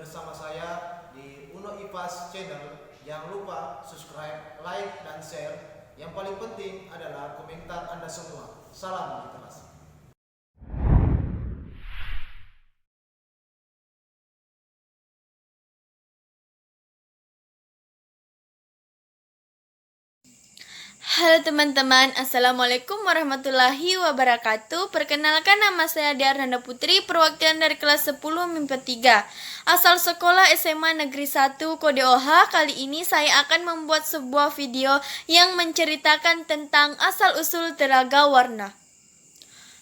bersama saya di Uno Ipas Channel. Jangan lupa subscribe, like, dan share. Yang paling penting adalah komentar Anda semua. Salam literasi. Halo teman-teman, Assalamualaikum warahmatullahi wabarakatuh. Perkenalkan, nama saya Diarnanda Putri, perwakilan dari kelas 10 MIPA 3, asal sekolah SMA Negeri 1 Kode OH. Kali ini saya akan membuat sebuah video yang menceritakan tentang asal-usul Telaga Warna.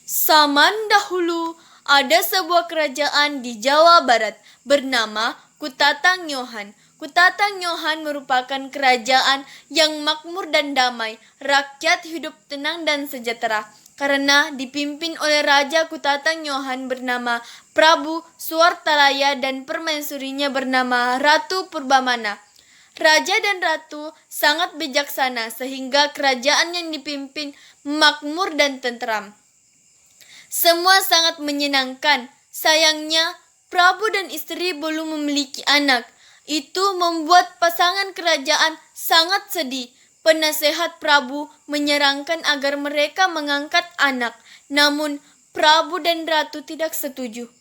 Zaman dahulu, ada sebuah kerajaan di Jawa Barat bernama Kutatangyohan. Kutatangyohan merupakan kerajaan yang makmur dan damai. Rakyat hidup tenang dan sejahtera karena dipimpin oleh Raja Kutatangyohan bernama Prabu Suwartalaya dan permaisurinya bernama Ratu Purbamana. Raja dan ratu sangat bijaksana sehingga kerajaan yang dipimpin makmur dan tentram. Semua sangat menyenangkan. Sayangnya, Prabu dan istri belum memiliki anak. Itu membuat pasangan kerajaan sangat sedih. Penasehat Prabu menyarankan agar mereka mengangkat anak. Namun, Prabu dan ratu tidak setuju.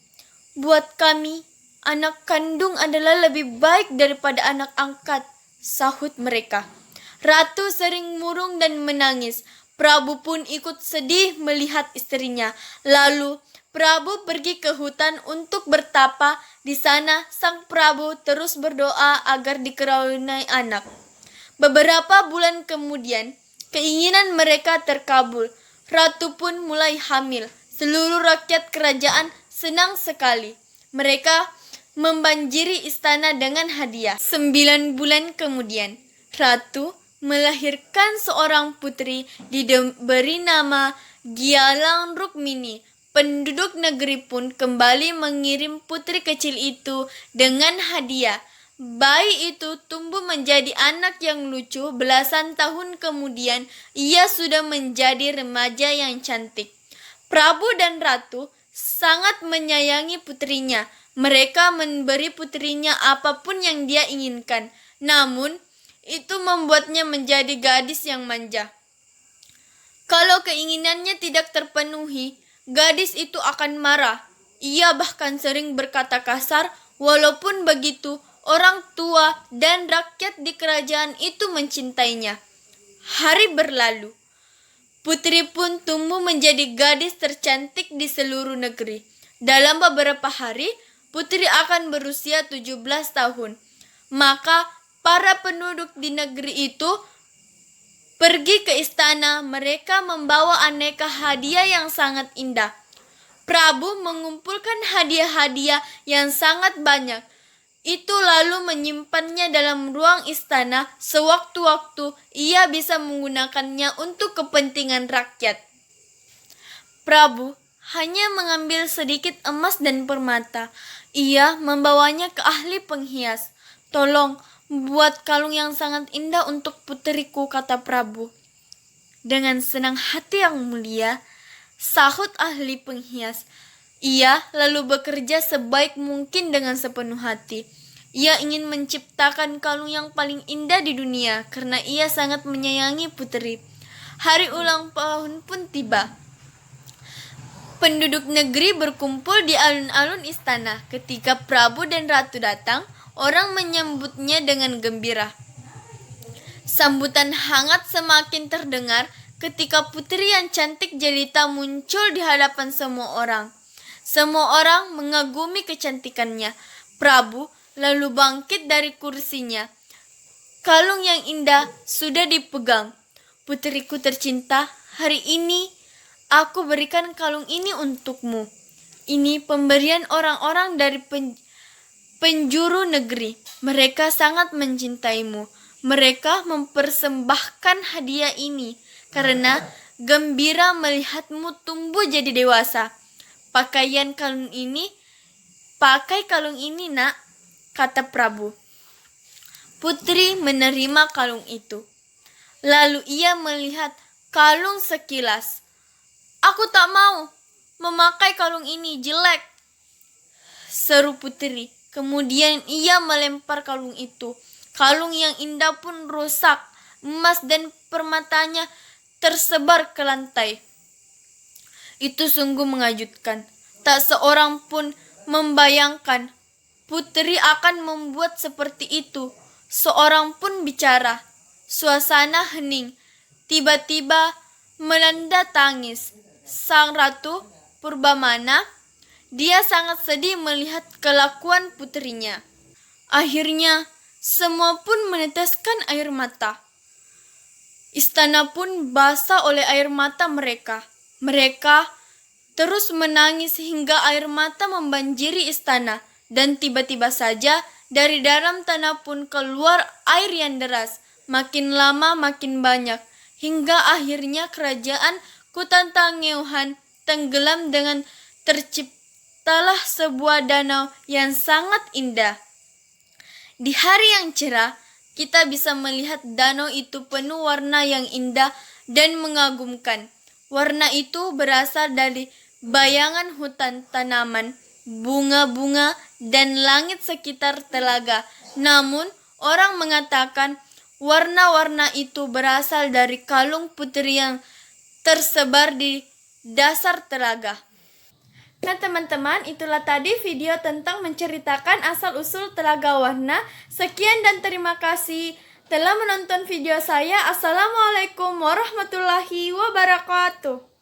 "Buat kami, anak kandung adalah lebih baik daripada anak angkat," sahut mereka. Ratu sering murung dan menangis. Prabu pun ikut sedih melihat istrinya. Lalu Prabu pergi ke hutan untuk bertapa. Di sana sang Prabu terus berdoa agar dikaruniai anak. Beberapa bulan kemudian, keinginan mereka terkabul. Ratu pun mulai hamil. Seluruh rakyat kerajaan senang sekali. Mereka membanjiri istana dengan hadiah. 9 bulan kemudian, Ratu melahirkan seorang putri diberi nama Gialang Rukmini. Penduduk negeri pun kembali mengirim putri kecil itu dengan hadiah. Bayi itu tumbuh menjadi anak yang lucu. Belasan tahun kemudian, ia sudah menjadi remaja yang cantik. Prabu dan ratu sangat menyayangi putrinya. Mereka memberi putrinya apapun yang dia inginkan. Namun, itu membuatnya menjadi gadis yang manja. Kalau keinginannya tidak terpenuhi, gadis itu akan marah. Ia bahkan sering berkata kasar. Walaupun begitu, orang tua dan rakyat di kerajaan itu mencintainya. Hari berlalu. Putri pun tumbuh menjadi gadis tercantik di seluruh negeri. Dalam beberapa hari, putri akan berusia 17 tahun. Maka para penduduk di negeri itu pergi ke istana. Mereka membawa aneka hadiah yang sangat indah. Prabu mengumpulkan hadiah-hadiah yang sangat banyak. Itu lalu menyimpannya dalam ruang istana. Sewaktu-waktu ia bisa menggunakannya untuk kepentingan rakyat. Prabu hanya mengambil sedikit emas dan permata. Ia membawanya ke ahli penghias. "Tolong buat kalung yang sangat indah untuk putriku," kata Prabu. "Dengan senang hati yang mulia," sahut ahli penghias. Ia lalu bekerja sebaik mungkin dengan sepenuh hati. Ia ingin menciptakan kalung yang paling indah di dunia karena ia sangat menyayangi putri. Hari ulang tahun pun tiba. Penduduk negeri berkumpul di alun-alun istana. Ketika Prabu dan Ratu datang, orang menyambutnya dengan gembira. Sambutan hangat semakin terdengar ketika putri yang cantik jelita muncul di hadapan semua orang. Semua orang mengagumi kecantikannya. Prabu lalu bangkit dari kursinya. Kalung yang indah sudah dipegang. "Putriku tercinta, hari ini aku berikan kalung ini untukmu. Ini pemberian orang-orang dari penjuru negeri. Mereka sangat mencintaimu. Mereka mempersembahkan hadiah ini karena gembira melihatmu tumbuh jadi dewasa. Pakai kalung ini, nak," kata Prabu. Putri menerima kalung itu. Lalu ia melihat kalung sekilas. "Aku tak mau memakai kalung ini, jelek," seru putri. Kemudian ia melempar kalung itu. Kalung yang indah pun rusak. Emas dan permatanya tersebar ke lantai. Itu sungguh mengejutkan. Tak seorang pun membayangkan putri akan membuat seperti itu. Seorang pun bicara. Suasana hening. Tiba-tiba melanda tangis. Sang Ratu Purbamana, dia sangat sedih melihat kelakuan putrinya. Akhirnya, semua pun meneteskan air mata. Istana pun basah oleh air mata mereka. Mereka terus menangis hingga air mata membanjiri istana. Dan tiba-tiba saja dari dalam tanah pun keluar air yang deras. Makin lama makin banyak. Hingga akhirnya kerajaan Kutantangeuhan tenggelam dengan terciptalah sebuah danau yang sangat indah. Di hari yang cerah, kita bisa melihat danau itu penuh warna yang indah dan mengagumkan. Warna itu berasal dari bayangan hutan, tanaman, bunga-bunga, dan langit sekitar telaga. Namun, orang mengatakan warna-warna itu berasal dari kalung putri yang tersebar di dasar telaga. Nah teman-teman, itulah tadi video tentang menceritakan asal-usul Telaga Warna. Sekian dan terima kasih telah menonton video saya. Assalamualaikum warahmatullahi wabarakatuh.